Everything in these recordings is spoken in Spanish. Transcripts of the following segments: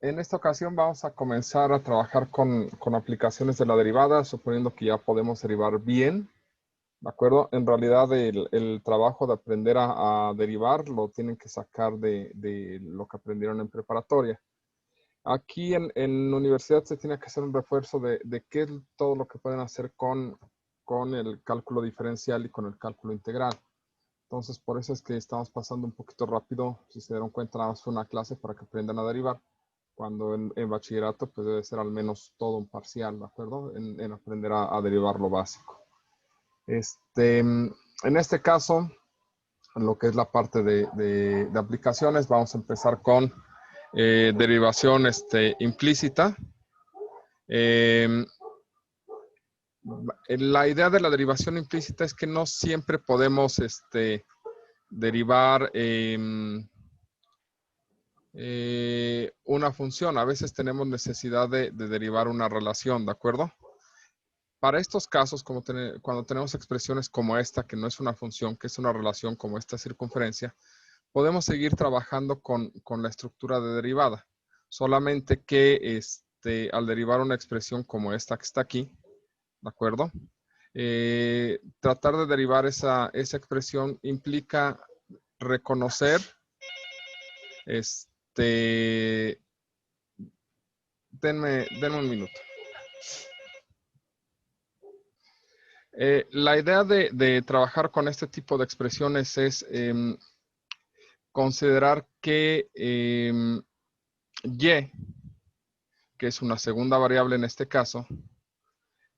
En esta ocasión vamos a comenzar a trabajar con aplicaciones de la derivada, suponiendo que ya podemos derivar bien, ¿de acuerdo? En realidad el trabajo de aprender a derivar lo tienen que sacar de lo que aprendieron en preparatoria. Aquí en universidad se tiene que hacer un refuerzo de qué es todo lo que pueden hacer con el cálculo diferencial y con el cálculo integral. Entonces, por eso es que estamos pasando un poquito rápido. Si se dieron cuenta, nada más fue una clase para que aprendan a derivar. Cuando en bachillerato, pues debe ser al menos todo un parcial, ¿de acuerdo? En aprender a derivar lo básico. En este caso, lo que es la parte de aplicaciones, vamos a empezar con derivación implícita. La idea de la derivación implícita es que no siempre podemos derivar una función. A veces tenemos necesidad de derivar una relación, ¿de acuerdo? Para estos casos, cuando tenemos expresiones como esta, que no es una función, que es una relación como esta circunferencia, podemos seguir trabajando con la estructura de derivada. Solamente que al derivar una expresión como esta que está aquí, ¿de acuerdo? Tratar de derivar esa expresión implica reconocer, denme un minuto. La idea de trabajar con este tipo de expresiones es considerar que y, que es una segunda variable en este caso,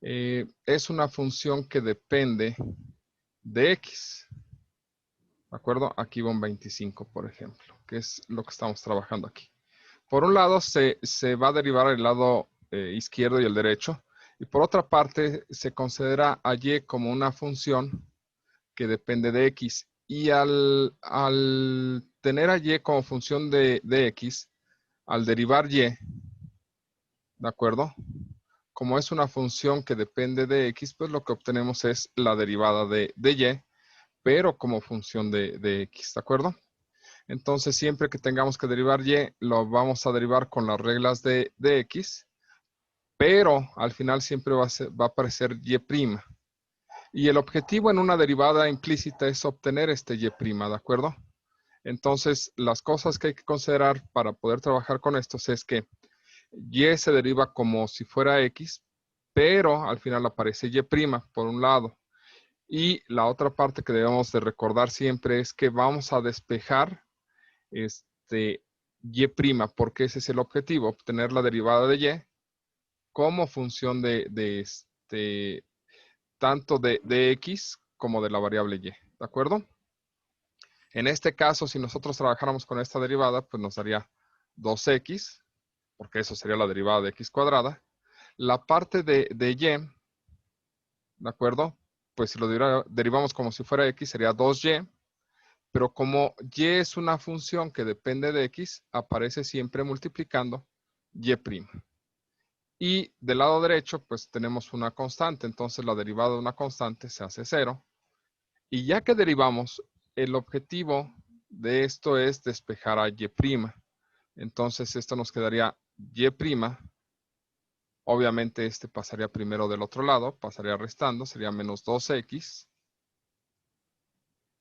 es una función que depende de x. ¿De acuerdo? Aquí va un 25, por ejemplo, que es lo que estamos trabajando aquí. Por un lado, se va a derivar el lado izquierdo y el derecho. Y por otra parte, se considera a y como una función que depende de x. Y al tener a y como función de x, al derivar y, ¿de acuerdo? Como es una función que depende de x, pues lo que obtenemos es la derivada de y, pero como función de x, ¿de acuerdo? Entonces, siempre que tengamos que derivar y, lo vamos a derivar con las reglas de x, pero al final siempre va a aparecer y'. Y el objetivo en una derivada implícita es obtener este y', ¿de acuerdo? Entonces, las cosas que hay que considerar para poder trabajar con estos es que y se deriva como si fuera x, pero al final aparece y' por un lado. Y la otra parte que debemos de recordar siempre es que vamos a despejar y', porque ese es el objetivo, obtener la derivada de y como función tanto de x como de la variable y, ¿de acuerdo? En este caso, si nosotros trabajáramos con esta derivada, pues nos daría 2x, porque eso sería la derivada de x cuadrada. La parte de y, ¿de acuerdo? Pues si lo derivamos como si fuera x, sería 2y, pero como y es una función que depende de x, aparece siempre multiplicando y'. Y del lado derecho, pues tenemos una constante, entonces la derivada de una constante se hace 0. Y ya que derivamos, el objetivo de esto es despejar a y'. Entonces esto nos quedaría y'. Obviamente este pasaría primero del otro lado, pasaría restando, sería menos 2x.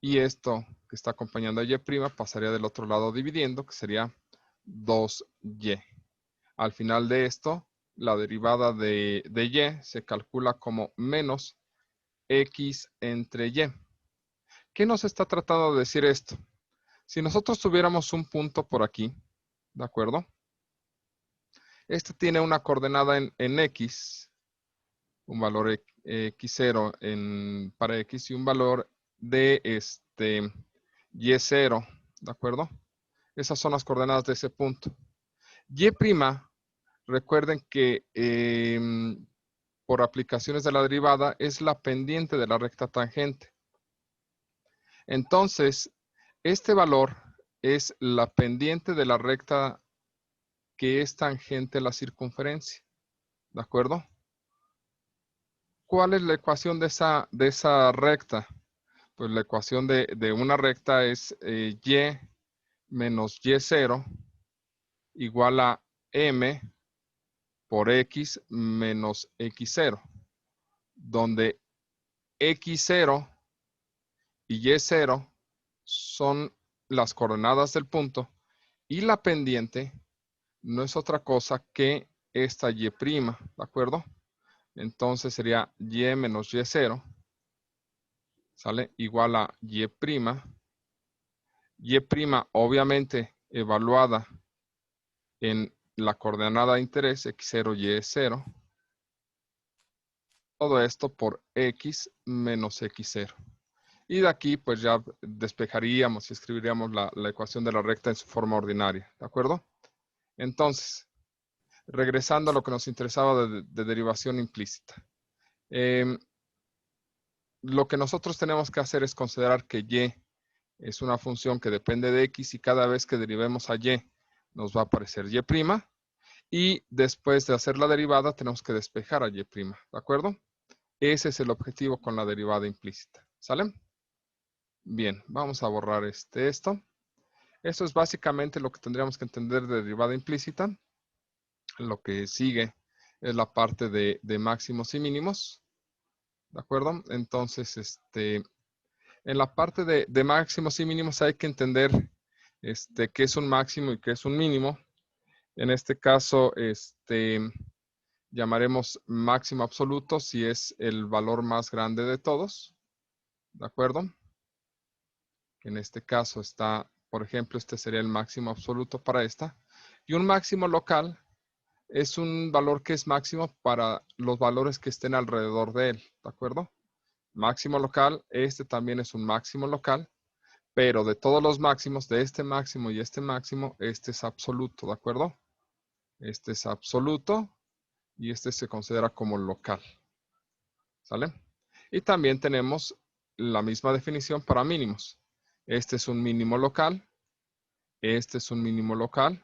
Y esto que está acompañando a y' pasaría del otro lado dividiendo, que sería 2y. Al final de esto, la derivada de y se calcula como menos x entre y. ¿Qué nos está tratando de decir esto? Si nosotros tuviéramos un punto por aquí, ¿de acuerdo? Este tiene una coordenada en x, un valor x0 para x y un valor de y0, ¿de acuerdo? Esas son las coordenadas de ese punto. Y', recuerden que por aplicaciones de la derivada es la pendiente de la recta tangente. Entonces, este valor es la pendiente de la recta que es tangente a la circunferencia. ¿De acuerdo? ¿Cuál es la ecuación de esa recta? Pues la ecuación de una recta es y menos y0. igual a m por x menos x0, donde x0 y y0 son las coordenadas del punto y la pendiente no es otra cosa que esta y', ¿de acuerdo? Entonces sería y menos y0, ¿sale? Igual a y'. Y' obviamente evaluada en la coordenada de interés, x0, y0. Todo esto por x menos x0. Y de aquí, pues ya despejaríamos y escribiríamos la ecuación de la recta en su forma ordinaria, ¿de acuerdo? Entonces, regresando a lo que nos interesaba de derivación implícita. Lo que nosotros tenemos que hacer es considerar que y es una función que depende de x y cada vez que derivemos a y nos va a aparecer y'. Y después de hacer la derivada tenemos que despejar a y', ¿de acuerdo? Ese es el objetivo con la derivada implícita, ¿sale? Bien, vamos a borrar esto. Esto es básicamente lo que tendríamos que entender de derivada implícita. Lo que sigue es la parte de máximos y mínimos, ¿de acuerdo? Entonces, en la parte de máximos y mínimos hay que entender qué es un máximo y qué es un mínimo. En este caso, llamaremos máximo absoluto si es el valor más grande de todos, ¿de acuerdo? En este caso está, por ejemplo, este sería el máximo absoluto para esta. Y un máximo local es un valor que es máximo para los valores que estén alrededor de él, ¿de acuerdo? Máximo local, este también es un máximo local, pero de todos los máximos, de este máximo y este máximo, este es absoluto, ¿de acuerdo? Este es absoluto y este se considera como local, ¿sale? Y también tenemos la misma definición para mínimos. Este es un mínimo local, este es un mínimo local,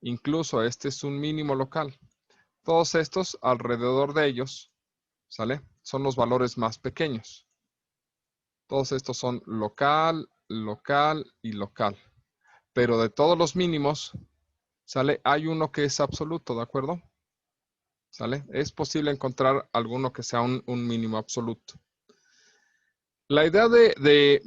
incluso este es un mínimo local. Todos estos alrededor de ellos, ¿sale? Son los valores más pequeños. Todos estos son local, local y local. Pero de todos los mínimos, ¿sale? Hay uno que es absoluto, ¿de acuerdo? ¿Sale? Es posible encontrar alguno que sea un mínimo absoluto. La idea de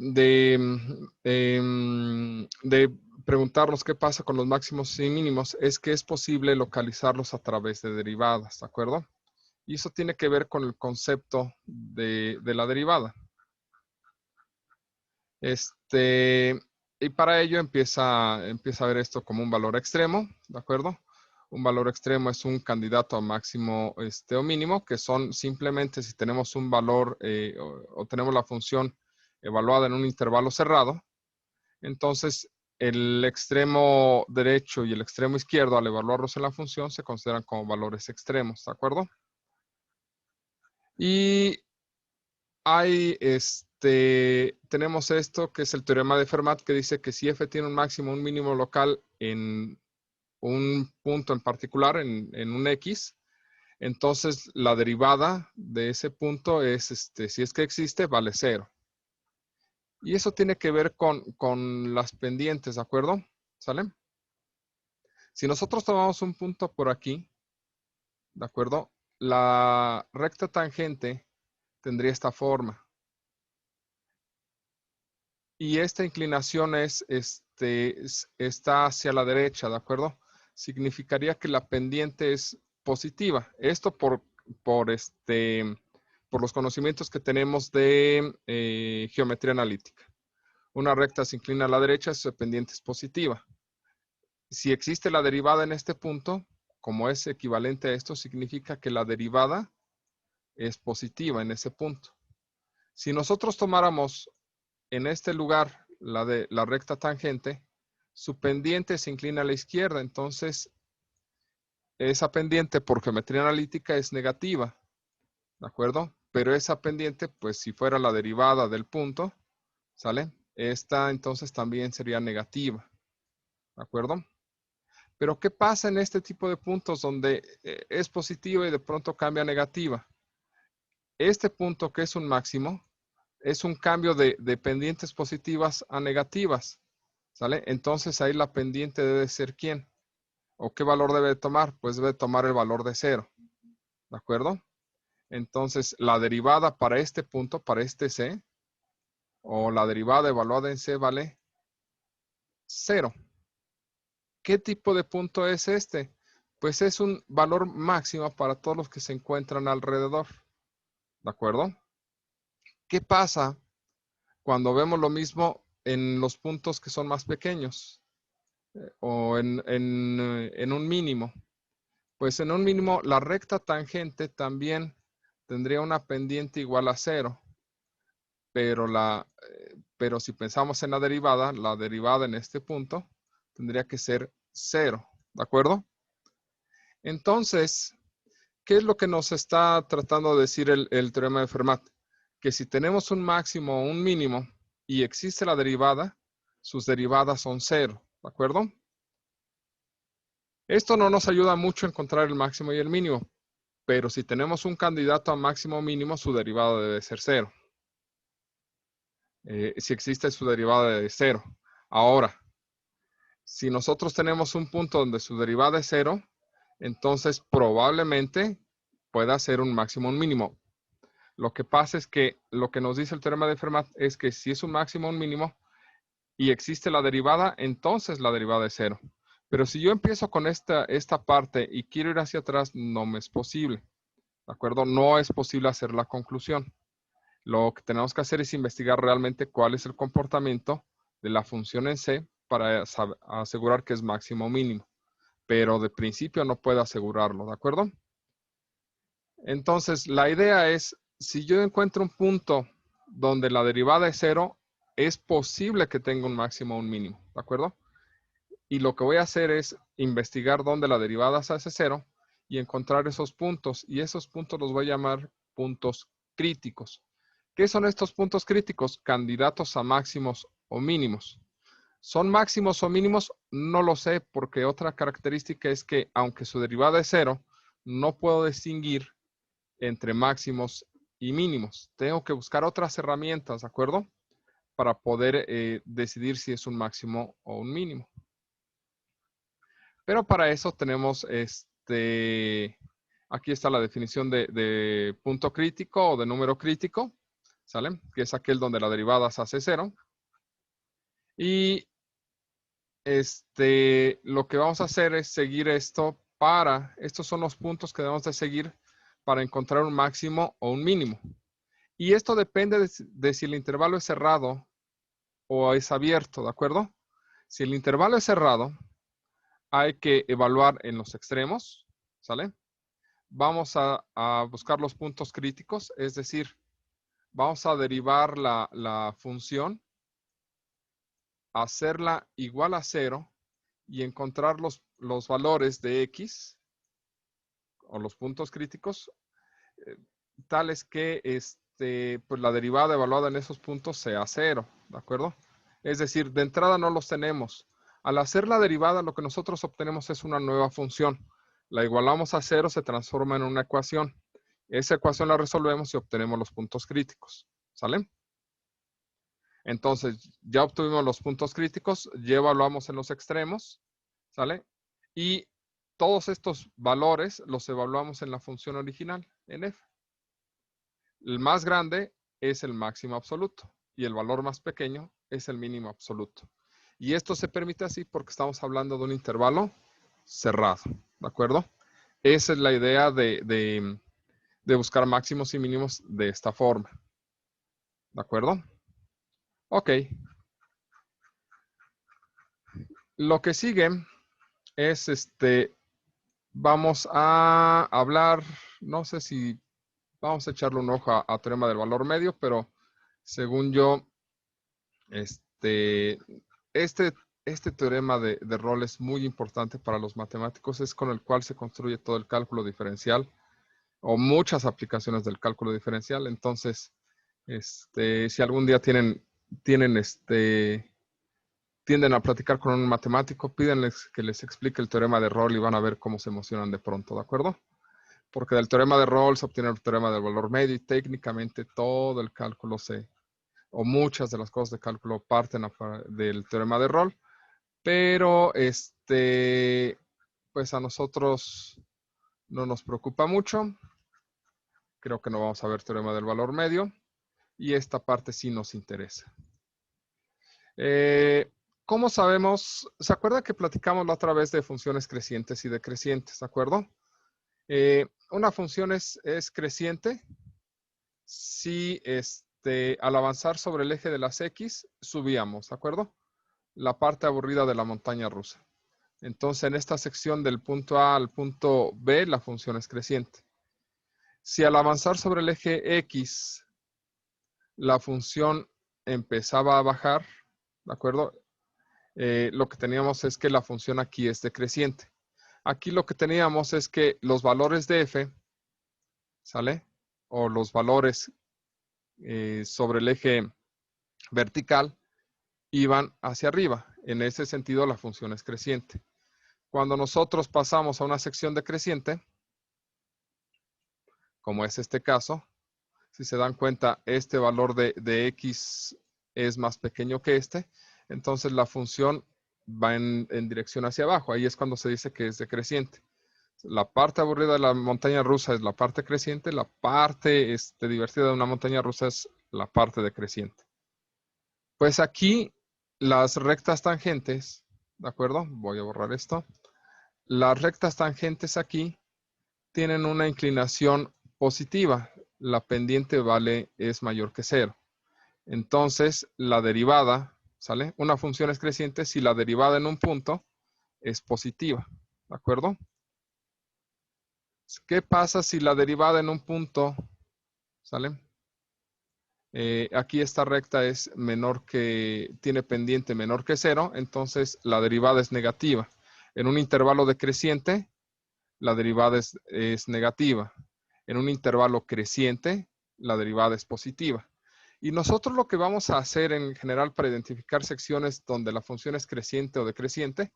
preguntarnos qué pasa con los máximos y mínimos es que es posible localizarlos a través de derivadas, ¿de acuerdo? Y eso tiene que ver con el concepto de la derivada. Y para ello empieza a ver esto como un valor extremo, ¿de acuerdo? Un valor extremo es un candidato a máximo o mínimo, que son simplemente si tenemos un valor o tenemos la función evaluada en un intervalo cerrado, entonces el extremo derecho y el extremo izquierdo al evaluarlos en la función se consideran como valores extremos, ¿de acuerdo? Y hay tenemos esto que es el teorema de Fermat que dice que si f tiene un máximo o un mínimo local en un punto en particular, en un x, entonces la derivada de ese punto es, si es que existe, vale 0. Y eso tiene que ver con las pendientes, ¿de acuerdo? ¿Sale? Si nosotros tomamos un punto por aquí, ¿de acuerdo? La recta tangente tendría esta forma. Y esta inclinación está hacia la derecha, ¿de acuerdo? Significaría que la pendiente es positiva. Esto por los conocimientos que tenemos de geometría analítica. Una recta se inclina a la derecha, su pendiente es positiva. Si existe la derivada en este punto, como es equivalente a esto, significa que la derivada es positiva en ese punto. Si nosotros tomáramos en este lugar la recta tangente, su pendiente se inclina a la izquierda, entonces esa pendiente por geometría analítica es negativa, ¿de acuerdo? Pero esa pendiente, pues si fuera la derivada del punto, ¿sale? Esta entonces también sería negativa, ¿de acuerdo? Pero ¿qué pasa en este tipo de puntos donde es positiva y de pronto cambia a negativa? Este punto que es un máximo, es un cambio de pendientes positivas a negativas, ¿sale? Entonces ahí la pendiente debe ser ¿quién? ¿O qué valor debe tomar? Pues debe tomar el valor de 0. ¿De acuerdo? Entonces, la derivada para este punto, para este C, o la derivada evaluada en C vale 0. ¿Qué tipo de punto es este? Pues es un valor máximo para todos los que se encuentran alrededor. ¿De acuerdo? ¿Qué pasa cuando vemos lo mismo en los puntos que son más pequeños? O en un mínimo. Pues en un mínimo, la recta tangente también tendría una pendiente igual a 0. Pero si pensamos en la derivada en este punto tendría que ser 0. ¿De acuerdo? Entonces, ¿qué es lo que nos está tratando de decir el teorema de Fermat? Que si tenemos un máximo o un mínimo y existe la derivada, sus derivadas son 0. ¿De acuerdo? Esto no nos ayuda mucho a encontrar el máximo y el mínimo, pero si tenemos un candidato a máximo o mínimo, su derivada debe ser 0. Si existe su derivada de 0. Ahora, si nosotros tenemos un punto donde su derivada es 0, entonces probablemente pueda ser un máximo o un mínimo. Lo que pasa es que lo que nos dice el teorema de Fermat es que si es un máximo o un mínimo y existe la derivada, entonces la derivada es 0. Pero si yo empiezo con esta parte y quiero ir hacia atrás, no me es posible. ¿De acuerdo? No es posible hacer la conclusión. Lo que tenemos que hacer es investigar realmente cuál es el comportamiento de la función en C para asegurar que es máximo o mínimo. Pero de principio no puedo asegurarlo, ¿de acuerdo? Entonces, la idea es, si yo encuentro un punto donde la derivada es 0, es posible que tenga un máximo o un mínimo, ¿de acuerdo? Y lo que voy a hacer es investigar dónde la derivada se hace 0 y encontrar esos puntos. Y esos puntos los voy a llamar puntos críticos. ¿Qué son estos puntos críticos? Candidatos a máximos o mínimos. ¿Son máximos o mínimos? No lo sé, porque otra característica es que aunque su derivada es 0, no puedo distinguir entre máximos y mínimos. Tengo que buscar otras herramientas, ¿de acuerdo? Para poder decidir si es un máximo o un mínimo. Pero para eso tenemos aquí está la definición de punto crítico o de número crítico, ¿sale? Que es aquel donde la derivada se hace 0. Y lo que vamos a hacer es seguir estos son los puntos que debemos de seguir para encontrar un máximo o un mínimo. Y esto depende de si el intervalo es cerrado o es abierto, ¿de acuerdo? Si el intervalo es cerrado, hay que evaluar en los extremos, ¿sale? Vamos a buscar los puntos críticos, es decir, vamos a derivar la función, hacerla igual a 0 y encontrar los valores de x o los puntos críticos tales que pues la derivada evaluada en esos puntos sea 0, ¿de acuerdo? Es decir, de entrada no los tenemos. Al hacer la derivada, lo que nosotros obtenemos es una nueva función. La igualamos a 0, se transforma en una ecuación. Esa ecuación la resolvemos y obtenemos los puntos críticos. ¿Sale? Entonces, ya obtuvimos los puntos críticos, ya evaluamos en los extremos. ¿Sale? Y todos estos valores los evaluamos en la función original, en f. El más grande es el máximo absoluto y el valor más pequeño es el mínimo absoluto. Y esto se permite así porque estamos hablando de un intervalo cerrado, ¿de acuerdo? Esa es la idea de buscar máximos y mínimos de esta forma, ¿de acuerdo? Ok. Lo que sigue es vamos a hablar, no sé si vamos a echarle un ojo a teorema del valor medio, pero según yo, este teorema de Rolle es muy importante para los matemáticos, es con el cual se construye todo el cálculo diferencial o muchas aplicaciones del cálculo diferencial. Entonces, si algún día tienden a platicar con un matemático, pídenles que les explique el teorema de Rolle y van a ver cómo se emocionan de pronto, ¿de acuerdo? Porque del teorema de Rolle se obtiene el teorema del valor medio y técnicamente todo el cálculo o muchas de las cosas de cálculo parten del teorema de Rolle, pero pues a nosotros no nos preocupa mucho. Creo que no vamos a ver teorema del valor medio. Y esta parte sí nos interesa. ¿Cómo sabemos? ¿Se acuerda que platicamos la otra vez de funciones crecientes y decrecientes? ¿De acuerdo? Una función es creciente si al avanzar sobre el eje de las X subíamos, ¿de acuerdo? La parte aburrida de la montaña rusa. Entonces, en esta sección del punto A al punto B, la función es creciente. Si al avanzar sobre el eje X, la función empezaba a bajar, ¿de acuerdo? Lo que teníamos es que la función aquí es decreciente. Aquí lo que teníamos es que los valores de f, ¿sale? O los valores sobre el eje vertical iban hacia arriba. En ese sentido, la función es creciente. Cuando nosotros pasamos a una sección decreciente, como es este caso, si se dan cuenta, este valor de x es más pequeño que este, entonces la función va en dirección hacia abajo. Ahí es cuando se dice que es decreciente. La parte aburrida de la montaña rusa es la parte creciente, la parte divertida de una montaña rusa es la parte decreciente. Pues aquí las rectas tangentes, ¿de acuerdo? Voy a borrar esto. Las rectas tangentes aquí tienen una inclinación positiva. La pendiente es mayor que 0. Entonces, la derivada, ¿sale? Una función es creciente si la derivada en un punto es positiva, ¿de acuerdo? ¿Qué pasa si la derivada en un punto, ¿sale? Aquí esta recta es menor que, tiene pendiente menor que 0, entonces la derivada es negativa. En un intervalo decreciente, la derivada es negativa. En un intervalo creciente, la derivada es positiva. Y nosotros lo que vamos a hacer en general para identificar secciones donde la función es creciente o decreciente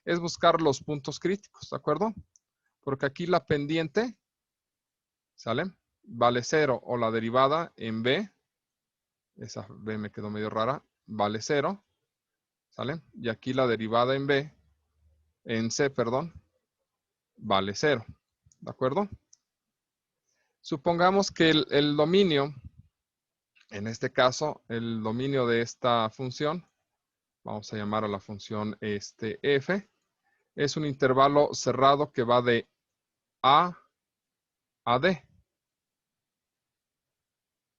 es buscar los puntos críticos, ¿de acuerdo? Porque aquí la pendiente, ¿sale? Vale 0 o la derivada en B, esa B me quedó medio rara, vale 0, ¿sale? Y aquí la derivada en C, perdón, vale 0, ¿de acuerdo? Supongamos que el dominio, en este caso, el dominio de esta función, vamos a llamar a la función f, es un intervalo cerrado que va de A a D.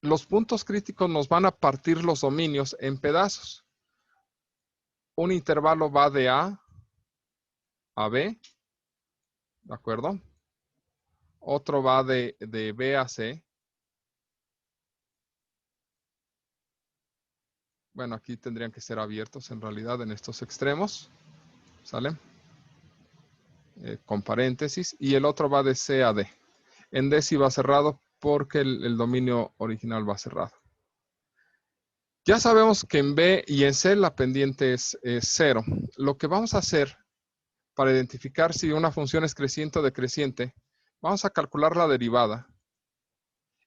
Los puntos críticos nos van a partir los dominios en pedazos. Un intervalo va de A a B, ¿de acuerdo? Otro va de B a C. Bueno, aquí tendrían que ser abiertos en realidad en estos extremos, ¿sale? Con paréntesis. Y el otro va de C a D. En D sí va cerrado porque el dominio original va cerrado. Ya sabemos que en B y en C la pendiente es 0. Lo que vamos a hacer para identificar si una función es creciente o decreciente, vamos a calcular la derivada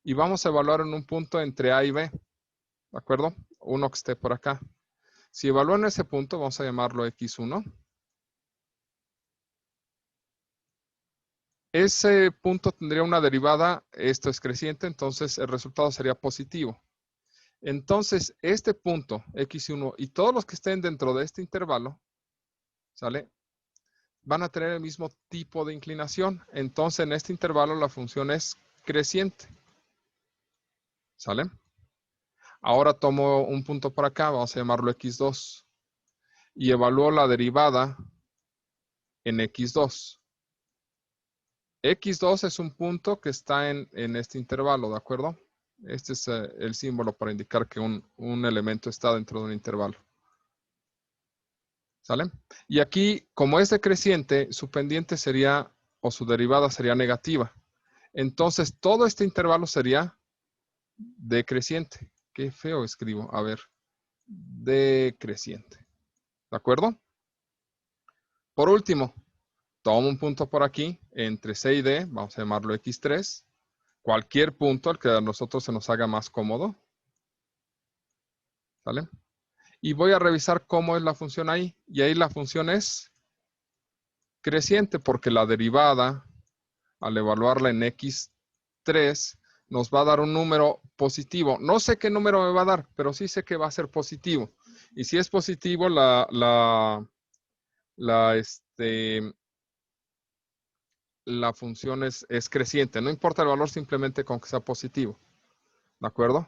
y vamos a evaluar en un punto entre A y B, ¿de acuerdo? Uno que esté por acá. Si evalúan ese punto, vamos a llamarlo X1. Ese punto tendría una derivada, esto es creciente, entonces el resultado sería positivo. Entonces, este punto, X1, y todos los que estén dentro de este intervalo, ¿sale? Van a tener el mismo tipo de inclinación. Entonces, en este intervalo la función es creciente. ¿Sale? Ahora tomo un punto por acá, vamos a llamarlo X2. Y evalúo la derivada en X2. X2 es un punto que está en este intervalo, ¿de acuerdo? Este es el símbolo para indicar que un elemento está dentro de un intervalo. ¿Sale? Y aquí, como es decreciente, su pendiente sería, o su derivada sería negativa. Entonces, todo este intervalo sería decreciente. Qué feo escribo. A ver, decreciente. ¿De acuerdo? Por último, tomo un punto por aquí, entre C y D, vamos a llamarlo X3. Cualquier punto, al que a nosotros se nos haga más cómodo. ¿Sale? Y voy a revisar cómo es la función ahí. Y ahí la función es creciente porque la derivada, al evaluarla en x3, nos va a dar un número positivo. No sé qué número me va a dar, pero sí sé que va a ser positivo. Y si es positivo, la función es creciente. No importa el valor, simplemente con que sea positivo. ¿De acuerdo?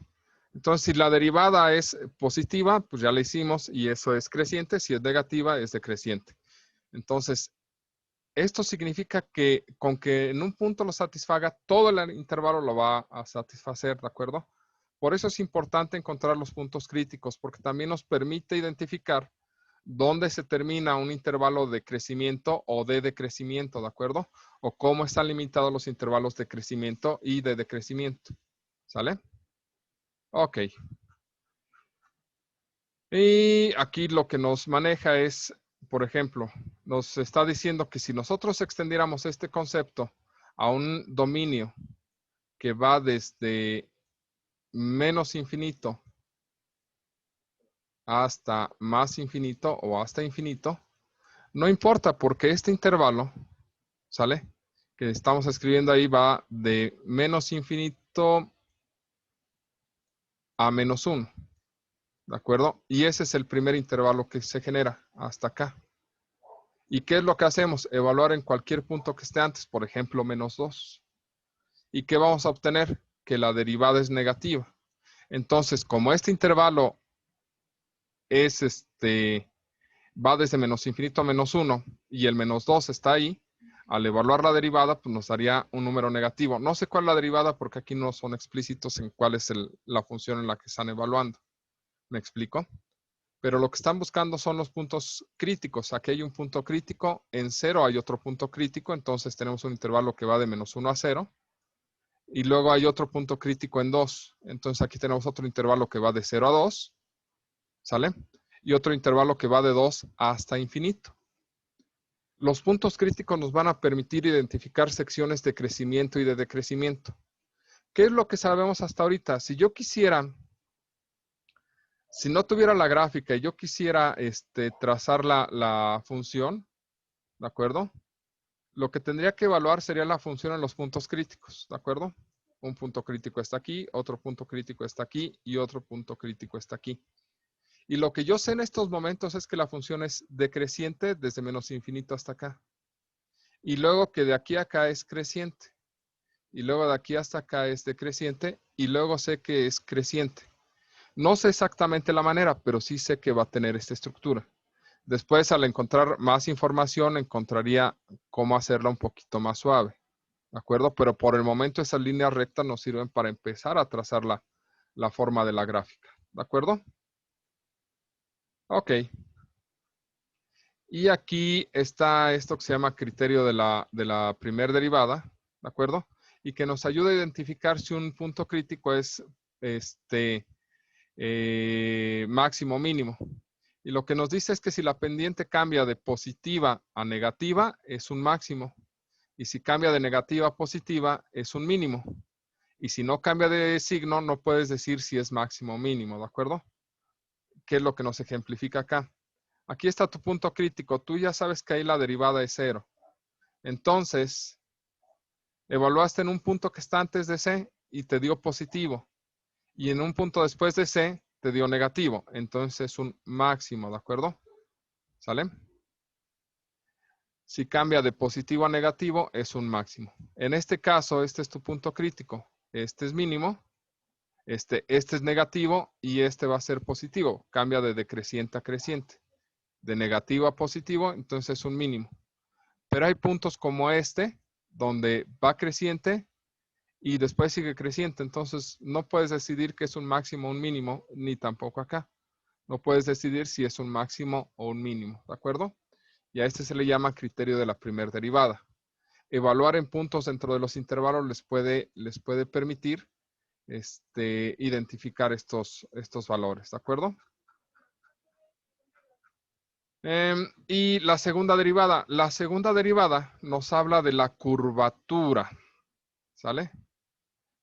Entonces, si la derivada es positiva, pues ya la hicimos y eso es creciente. Si es negativa, es decreciente. Entonces, esto significa que con que en un punto lo satisfaga, todo el intervalo lo va a satisfacer, ¿de acuerdo? Por eso es importante encontrar los puntos críticos, porque también nos permite identificar dónde se termina un intervalo de crecimiento o de decrecimiento, ¿de acuerdo? O cómo están limitados los intervalos de crecimiento y de decrecimiento. ¿Sale? Ok. Y aquí lo que nos maneja es, por ejemplo, nos está diciendo que si nosotros extendiéramos este concepto a un dominio que va desde menos infinito hasta más infinito o hasta infinito, no importa porque este intervalo, ¿sale? Que estamos escribiendo ahí va de menos infinito a menos 1, ¿de acuerdo? Y ese es el primer intervalo que se genera hasta acá. ¿Y qué es lo que hacemos? Evaluar en cualquier punto que esté antes, por ejemplo, menos 2. ¿Y qué vamos a obtener? Que la derivada es negativa. Entonces, como este intervalo es va desde menos infinito a menos 1 y el menos 2 está ahí, al evaluar la derivada, pues nos daría un número negativo. No sé cuál es la derivada porque aquí no son explícitos en cuál es la función en la que están evaluando. ¿Me explico? Pero lo que están buscando son los puntos críticos. Aquí hay un punto crítico, en 0 hay otro punto crítico, entonces tenemos un intervalo que va de menos 1 a 0. Y luego hay otro punto crítico en 2. Entonces aquí tenemos otro intervalo que va de 0 a 2. ¿Sale? Y otro intervalo que va de 2 hasta infinito. Los puntos críticos nos van a permitir identificar secciones de crecimiento y de decrecimiento. ¿Qué es lo que sabemos hasta ahorita? Si yo quisiera, si no tuviera la gráfica y yo quisiera trazar la función, ¿de acuerdo? Lo que tendría que evaluar sería la función en los puntos críticos, ¿de acuerdo? Un punto crítico está aquí, otro punto crítico está aquí y otro punto crítico está aquí. Y lo que yo sé en estos momentos es que la función es decreciente desde menos infinito hasta acá. Y luego que de aquí a acá es creciente. Y luego de aquí hasta acá es decreciente. Y luego sé que es creciente. No sé exactamente la manera, pero sí sé que va a tener esta estructura. Después, al encontrar más información, encontraría cómo hacerla un poquito más suave. ¿De acuerdo? Pero por el momento esas líneas rectas nos sirven para empezar a trazar la forma de la gráfica. ¿De acuerdo? Ok. Y aquí está esto que se llama criterio de la primer derivada, ¿de acuerdo? Y que nos ayuda a identificar si un punto crítico es máximo o mínimo. Y lo que nos dice es que si la pendiente cambia de positiva a negativa, es un máximo. Y si cambia de negativa a positiva, es un mínimo. Y si no cambia de signo, no puedes decir si es máximo o mínimo, ¿de acuerdo? ¿Qué es lo que nos ejemplifica acá? Aquí está tu punto crítico. Tú ya sabes que ahí la derivada es 0. Entonces, evaluaste en un punto que está antes de C y te dio positivo. Y en un punto después de C te dio negativo. Entonces es un máximo, ¿de acuerdo? ¿Sale? Si cambia de positivo a negativo, es un máximo. En este caso, este es tu punto crítico. Este es mínimo. Este es negativo y este va a ser positivo. Cambia de decreciente a creciente. De negativo a positivo, entonces es un mínimo. Pero hay puntos como este, donde va creciente y después sigue creciente. Entonces, no puedes decidir que es un máximo o un mínimo, ni tampoco acá. No puedes decidir si es un máximo o un mínimo, ¿de acuerdo? Y a este se le llama criterio de la primera derivada. Evaluar en puntos dentro de los intervalos les puede permitir identificar estos valores, ¿de acuerdo? Y la segunda derivada. La segunda derivada nos habla de la curvatura, ¿sale?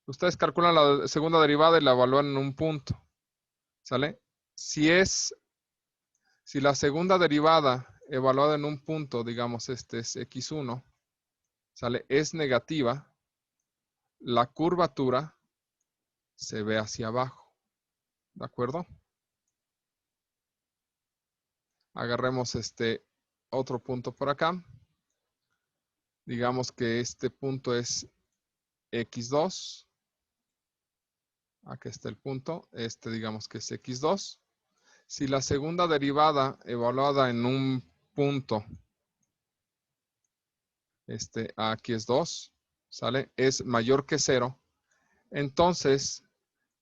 Ustedes calculan la segunda derivada y la evalúan en un punto, ¿sale? Si la segunda derivada evaluada en un punto, digamos este es x1, ¿sale? Es negativa, la curvatura se ve hacia abajo, ¿de acuerdo? Agarremos este otro punto por acá. Digamos que este punto es x2. Aquí está el punto. Este digamos que es x2. Si la segunda derivada evaluada en un punto, aquí es 2, ¿sale? Es mayor que 0. Entonces,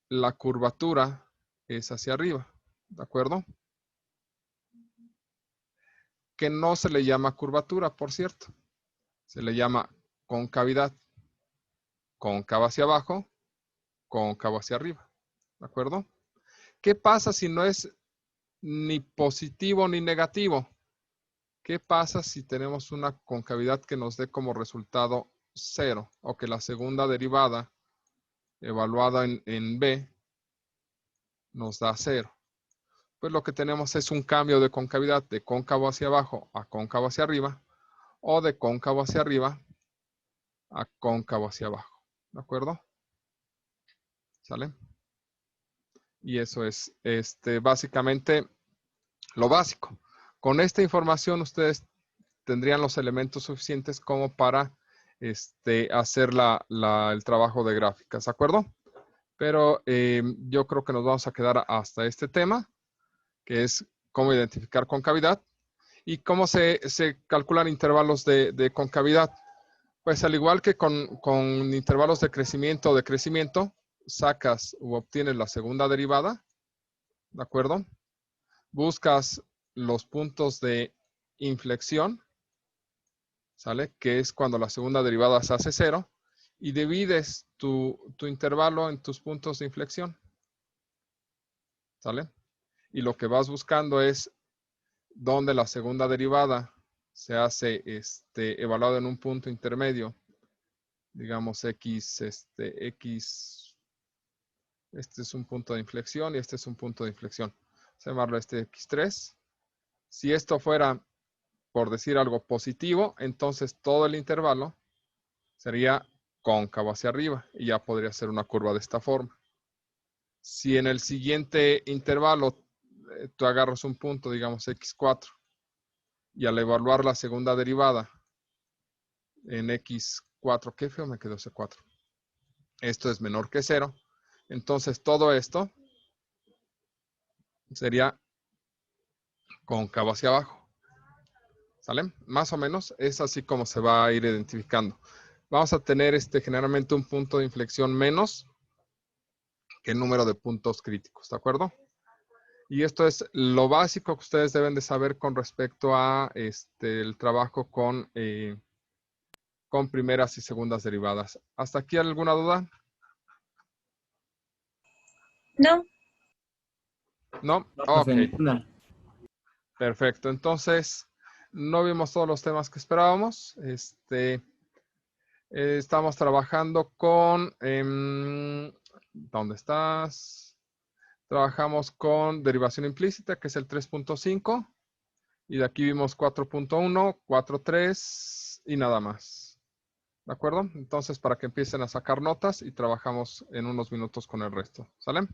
la curvatura es hacia arriba, ¿de acuerdo? Que no se le llama curvatura, por cierto. Se le llama concavidad. Cóncava hacia abajo, cóncavo hacia arriba, ¿de acuerdo? ¿Qué pasa si no es ni positivo ni negativo? ¿Qué pasa si tenemos una concavidad que nos dé como resultado 0? O que la segunda derivada evaluada en B nos da 0. Pues lo que tenemos es un cambio de concavidad de cóncavo hacia abajo a cóncavo hacia arriba, o de cóncavo hacia arriba a cóncavo hacia abajo. ¿De acuerdo? ¿Sale? Y eso es básicamente lo básico. Con esta información ustedes tendrían los elementos suficientes como para hacer el trabajo de gráficas. ¿De acuerdo? Pero yo creo que nos vamos a quedar hasta este tema, que es cómo identificar concavidad y cómo se calculan intervalos de concavidad. Pues al igual que con intervalos de crecimiento o decrecimiento, sacas u obtienes la segunda derivada, ¿de acuerdo? Buscas los puntos de inflexión, ¿sale? Que es cuando la segunda derivada se hace 0, y divides tu intervalo en tus puntos de inflexión, ¿sale? Y lo que vas buscando es donde la segunda derivada se hace evaluado en un punto intermedio, digamos X, este es un punto de inflexión y este es un punto de inflexión. Vamos a llamarlo X3. Si esto fuera, por decir algo, positivo, entonces todo el intervalo sería cóncavo hacia arriba y ya podría ser una curva de esta forma. Si en el siguiente intervalo tú agarras un punto, digamos X4, y al evaluar la segunda derivada en X4, qué feo me quedó ese 4. Esto es menor que 0. Entonces todo esto sería cóncavo hacia abajo. ¿Sale? Más o menos es así como se va a ir identificando. Vamos a tener generalmente un punto de inflexión menos que el número de puntos críticos, ¿de acuerdo? Y esto es lo básico que ustedes deben de saber con respecto a el trabajo con primeras y segundas derivadas. ¿Hasta aquí alguna duda? No. ¿No? No, Ok. ninguna. Perfecto. Entonces, no vimos todos los temas que esperábamos. Estamos trabajando con... ¿dónde estás? Trabajamos con derivación implícita, que es el 3.5. Y de aquí vimos 4.1, 4.3 y nada más. ¿De acuerdo? Entonces, para que empiecen a sacar notas y trabajamos en unos minutos con el resto. ¿Sale?